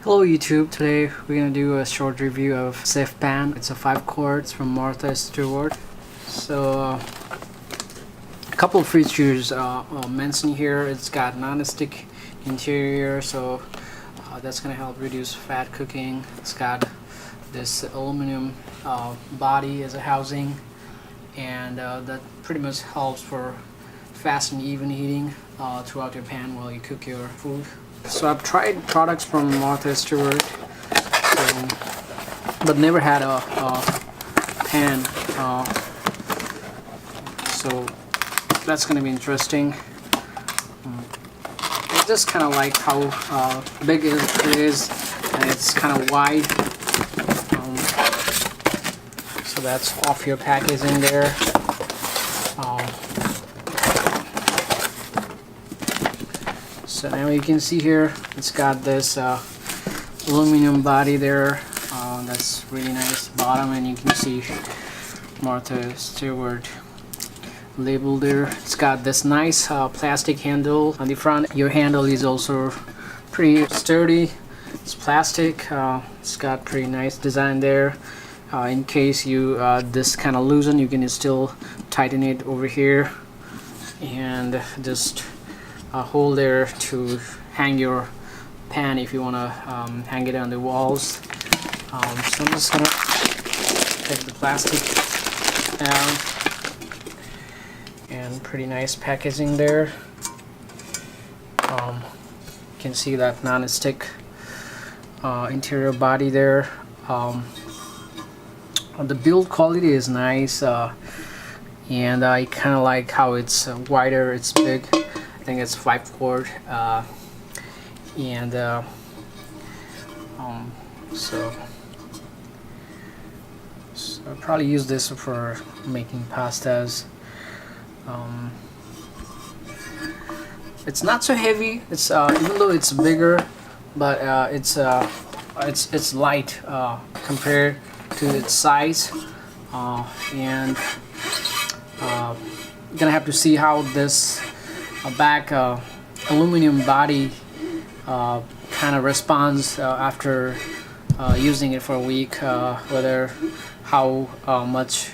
Hello YouTube, today we're gonna do a short review of Sif pan. It's a 5-quart, it's from Martha Stewart. So a couple of features mentioned here. It's got non-stick interior, so that's gonna help reduce fat cooking. It's got this aluminum body as a housing, and that pretty much helps for fast and even heating throughout your pan while you cook your food. So I've tried products from Martha Stewart, but never had a pan, so that's going to be interesting. I just kind of like how big it is, and it's kind of wide. So that's off your packaging there. So now you can see here, it's got this aluminum body there. That's really nice bottom, and you can see Martha Stewart label there. It's got this nice plastic handle on the front. Your handle is also pretty sturdy. It's plastic. It's got pretty nice design there. In case you this kind of loosen, you can still tighten it over here, and just hole there to hang your pan if you want to hang it on the walls. So I'm just gonna take the plastic down, and pretty nice packaging there. You can see that non-stick interior body there. The build quality is nice, and I kind of like how it's wider, it's big. I think it's 5-quart, and so I'll probably use this for making pastas. It's not so heavy. It's even though it's bigger, but it's light compared to its size, and you're gonna have to see how this back aluminum body kind of responds after using it for a week, whether how much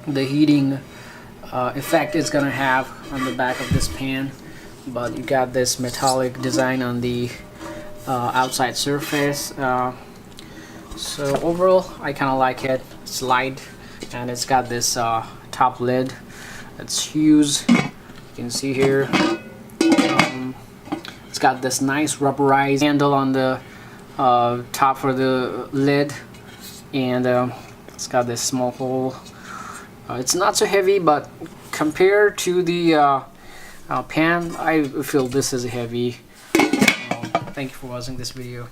the heating effect is gonna have on the back of this pan. But you got this metallic design on the outside surface, so overall I kind of like it. It's light, and it's got this top lid. It's huge. You can see here, it's got this nice rubberized handle on the top for the lid, and it's got this small hole. It's not so heavy, but compared to the pan, I feel this is heavy. Thank you for watching this video.